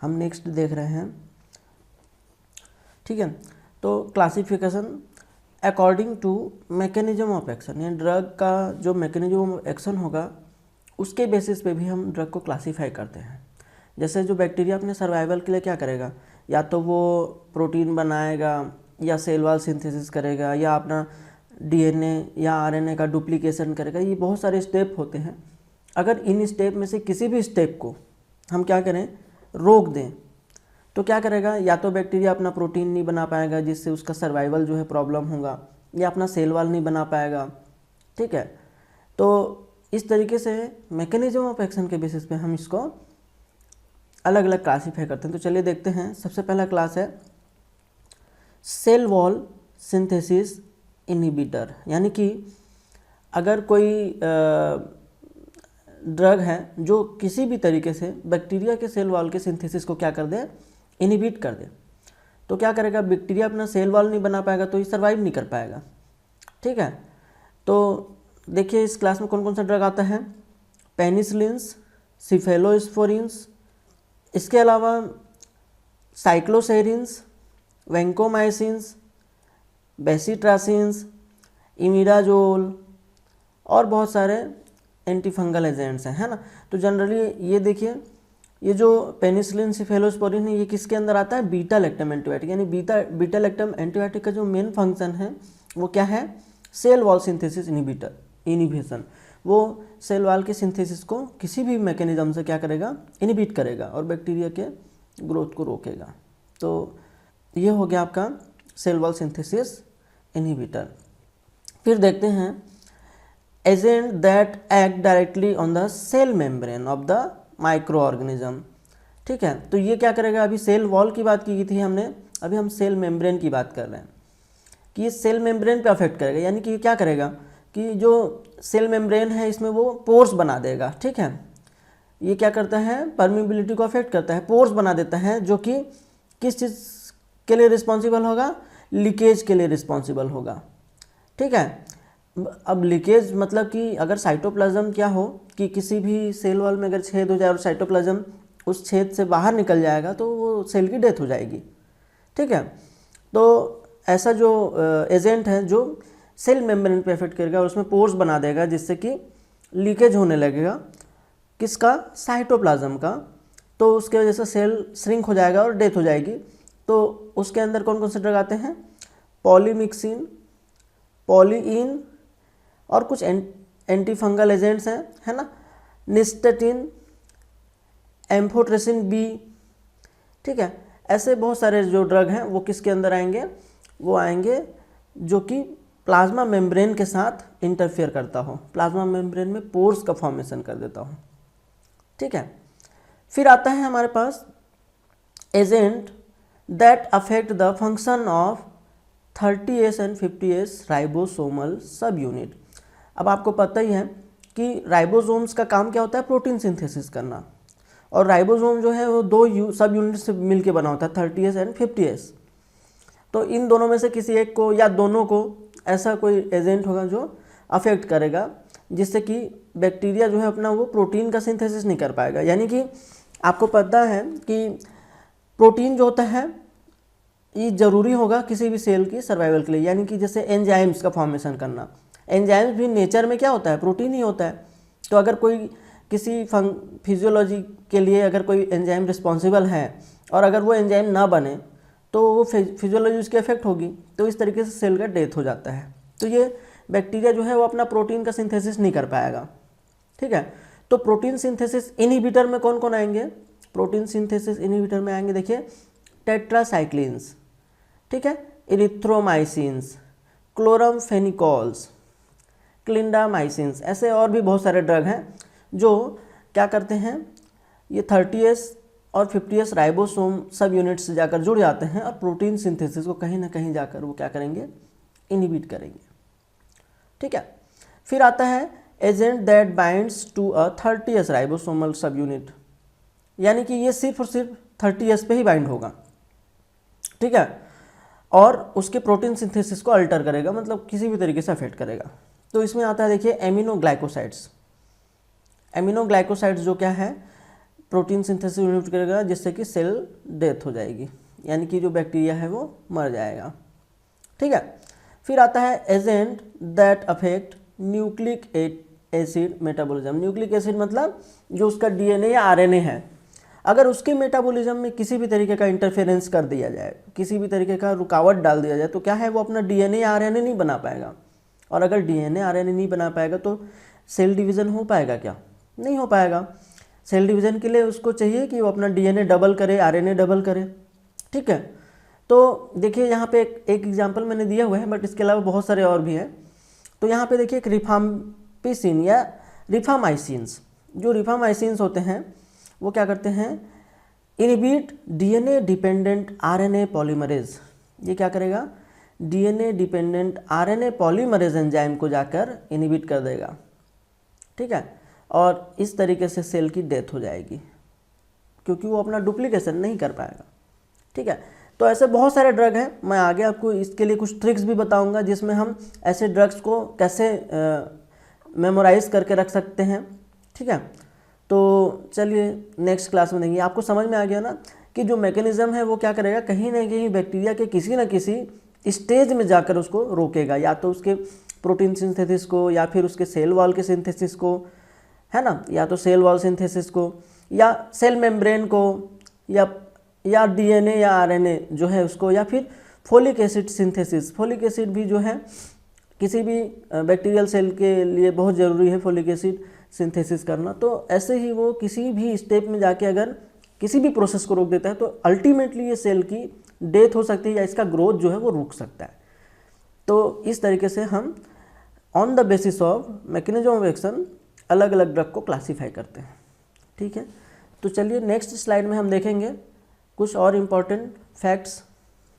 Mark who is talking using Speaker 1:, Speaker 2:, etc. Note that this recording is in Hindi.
Speaker 1: हम नेक्स्ट देख रहे हैं। ठीक है, तो classification according to mechanism of action, यानी ड्रग का जो मैकेनिज्म ऑफ एक्शन होगा उसके बेसिस पे भी हम ड्रग को क्लासीफाई करते हैं। जैसे जो बैक्टीरिया अपने सर्वाइवल के लिए क्या करेगा, या तो वो प्रोटीन बनाएगा या सेल वॉल सिंथेसिस करेगा या अपना डीएनए या आरएनए का डुप्लीकेशन करेगा। ये बहुत सारे स्टेप होते हैं। अगर इन स्टेप में से किसी भी स्टेप को हम क्या करें, रोक दें, तो क्या करेगा, या तो बैक्टीरिया अपना प्रोटीन नहीं बना पाएगा जिससे उसका सर्वाइवल जो है प्रॉब्लम होगा, या अपना सेल वॉल नहीं बना पाएगा। ठीक है, तो इस तरीके से मैकेनिज्म ऑफ एक्शन के बेसिस पे हम इसको अलग अलग क्लासीफाई करते हैं। तो चलिए देखते हैं। सबसे पहला क्लास है सेल वॉल सिंथेसिस इनहिबिटर, यानी कि अगर कोई ड्रग है जो किसी भी तरीके से बैक्टीरिया के सेल वॉल के सिंथेसिस को क्या कर दे, इनहिबिट कर दे, तो क्या करेगा, बैक्टीरिया अपना सेल वॉल नहीं बना पाएगा तो ये सर्वाइव नहीं कर पाएगा। ठीक है, तो देखिए इस क्लास में कौन कौन सा ड्रग आता है, पेनिसिलिन्स, सिफेलोस्पोरिन्स, इसके अलावा साइक्लोसेरिन्स, वैंकोमाइसिन्स, बेसिट्रासिन्स, इमिडाजोल और बहुत सारे एंटीफंगल एजेंट्स हैं, है ना। तो जनरली ये देखिए, ये जो पेनिसिलिन, सिफेलोस्पोरिन है, ये किसके अंदर आता है, बीटा लैक्टम एंटीबायोटिक, यानी बीटा लैक्टम एंटीबायोटिक का जो मेन फंक्शन है वो क्या है, सेल वॉल सिंथेसिस इनिबिशन। वो सेल वॉल के सिंथेसिस को किसी भी मैकेनिज्म से क्या करेगा, इनिबिट करेगा और बैक्टीरिया के ग्रोथ को रोकेगा। तो ये हो गया आपका सेल वॉल सिंथेसिस इनहिबिटर। फिर देखते हैं agent that act directly on the cell membrane of the micro organism. ठीक है, तो ये क्या करेगा, अभी सेल वॉल की बात की थी हमने, अभी हम सेल मेम्ब्रेन की बात कर रहे हैं कि ये सेल मेम्ब्रेन पे अफेक्ट करेगा। यानी कि ये क्या करेगा कि जो सेल मेम्ब्रेन है इसमें वो पोर्स बना देगा। ठीक है, ये क्या करता है, परमिबिलिटी को अफेक्ट करता है, पोर्स बना देता है, जो कि किस चीज़ के लिए रिस्पॉन्सिबल होगा, लीकेज के लिए रिस्पॉन्सिबल होगा। ठीक है, अब लीकेज मतलब कि अगर साइटोप्लाज्म क्या हो कि किसी भी सेल वॉल में अगर छेद हो जाए और साइटोप्लाज्म उस छेद से बाहर निकल जाएगा तो वो सेल की डेथ हो जाएगी। ठीक है, तो ऐसा जो एजेंट है जो सेल मेम्ब्रेन पे इफेक्ट करेगा और उसमें पोर्स बना देगा जिससे कि लीकेज होने लगेगा, किसका, साइटोप्लाज्म का, तो उसके वजह से सेल श्रिंक हो जाएगा और डेथ हो जाएगी। तो उसके अंदर कौन कौन से ड्रग आते हैं, पॉलीमिक्सिन, पॉलीइन और कुछ एंटीफंगल एजेंट्स हैं, है ना, निस्टेटिन, एम्फोट्रेसिन बी। ठीक है, ऐसे बहुत सारे जो ड्रग हैं वो किसके अंदर आएंगे, वो आएंगे जो कि प्लाज्मा मेम्ब्रेन के साथ इंटरफेयर करता हो, प्लाज्मा मेम्ब्रेन में पोर्स का फॉर्मेशन कर देता हो। ठीक है, फिर आता है हमारे पास agent that affect the function of 30S and 50S ribosomal subunit. अब आपको पता ही है कि राइबोसोम्स का काम क्या होता है, प्रोटीन सिंथेसिस करना, और राइबोसोम जो है वो दो सब यूनिट से मिलके बना होता है, 30S एंड 50S। तो इन दोनों में से किसी एक को या दोनों को ऐसा कोई एजेंट होगा जो अफेक्ट करेगा जिससे कि बैक्टीरिया जो है अपना वो प्रोटीन का सिंथेसिस नहीं कर पाएगा। यानी कि आपको पता है कि प्रोटीन जो होता है ये ज़रूरी होगा किसी भी सेल की सर्वाइवल के लिए, यानी कि जैसे एंजाइम्स का फॉर्मेशन करना, एंजाइम्स भी नेचर में क्या होता है, प्रोटीन ही होता है। तो अगर कोई किसी फिजियोलॉजी के लिए अगर कोई एंजाइम रिस्पॉन्सिबल है और अगर वो एंजाइम ना बने तो वो फिजियोलॉजी उसकी इफेक्ट होगी, तो इस तरीके से सेल का डेथ हो जाता है। तो ये बैक्टीरिया जो है वो अपना प्रोटीन का सिंथेसिस नहीं कर पाएगा। ठीक है, तो प्रोटीन सिंथेसिस इनहिबिटर में कौन कौन आएंगे, प्रोटीन सिंथेसिस इनहिबिटर में आएंगे देखिए टेट्रासाइक्लिन्स, ठीक है, इरिथ्रोमाइसिन्स, क्लोरमफेनिकॉल्स, क्लिंडामाइसिन्स, ऐसे और भी बहुत सारे ड्रग हैं जो क्या करते हैं, ये 30S और 50S राइबोसोम सब यूनिट से जाकर जुड़ जाते हैं और प्रोटीन सिंथेसिस को कहीं ना कहीं जाकर वो क्या करेंगे, इनहिबिट करेंगे। ठीक है, फिर आता है agent that binds to a 30S ribosomal subunit, यानी कि ये सिर्फ और सिर्फ 30S पे ही बाइंड होगा। ठीक है, और उसके प्रोटीन सिंथेसिस को अल्टर करेगा, मतलब किसी भी तरीके से अफेक्ट करेगा। तो इसमें आता है देखिए एमिनोग्लाइकोसाइड्स। एमिनोग्लाइकोसाइड्स जो क्या है, प्रोटीन सिंथेसिस इनिबिट करेगा जिससे कि सेल डेथ हो जाएगी, यानी कि जो बैक्टीरिया है वो मर जाएगा। ठीक है, फिर आता है agent that affect nucleic acid metabolism. Nucleic acid मतलब जो उसका डीएनए या आरएनए है, अगर उसके मेटाबॉलिज्म में किसी भी तरीके का इंटरफेरेंस कर दिया जाए, किसी भी तरीके का रुकावट डाल दिया जाए, तो क्या है वो अपना डीएनए या आरएनए नहीं बना पाएगा। और अगर डीएनए आरएनए नहीं बना पाएगा तो सेल डिवीज़न हो पाएगा क्या? नहीं हो पाएगा। सेल डिवीज़न के लिए उसको चाहिए कि वो अपना डीएनए डबल करे, आरएनए डबल करे। ठीक है, तो देखिए यहाँ पे एक एग्जाम्पल मैंने दिया हुआ है, बट इसके अलावा बहुत सारे और भी हैं। तो यहाँ पे देखिए एक रिफाम्पिसिन या रिफामाइसिन्स, जो रिफामाइसिन्स होते हैं वो क्या करते हैं, inhibit DNA dependent RNA polymerase. ये क्या करेगा, DNA dependent RNA polymerase enzyme को जाकर इनहिबिट कर देगा। ठीक है, और इस तरीके से सेल की डेथ हो जाएगी क्योंकि वो अपना डुप्लीकेशन नहीं कर पाएगा। ठीक है, तो ऐसे बहुत सारे ड्रग हैं, मैं आगे आपको इसके लिए कुछ ट्रिक्स भी बताऊंगा जिसमें हम ऐसे ड्रग्स को कैसे मेमोराइज करके रख सकते हैं। ठीक है, तो चलिए नेक्स्ट क्लास में देंगे। आपको समझ में आ गया ना कि जो मैकेनिज्म है वो क्या करेगा, कहीं ना कहीं बैक्टीरिया के किसी न किसी स्टेज में जाकर उसको रोकेगा, या तो उसके प्रोटीन सिंथेसिस को, या फिर उसके सेल वॉल के सिंथेसिस को, है ना, या तो सेल वॉल सिंथेसिस को, या सेल मेम्ब्रेन को, या डीएनए या आरएनए जो है उसको, या फिर folic acid synthesis. Folic acid भी जो है किसी भी बैक्टीरियल सेल के लिए बहुत ज़रूरी है फोलिक एसिड सिंथेसिस करना। तो ऐसे ही वो किसी भी स्टेप में जाके अगर किसी भी प्रोसेस को रोक देता है तो अल्टीमेटली ये सेल की डेथ हो सकती है या इसका ग्रोथ जो है वो रुक सकता है। तो इस तरीके से हम on the basis of mechanism of action अलग अलग ड्रग को क्लासीफाई करते हैं। ठीक है, तो चलिए नेक्स्ट स्लाइड में हम देखेंगे कुछ और इम्पॉर्टेंट फैक्ट्स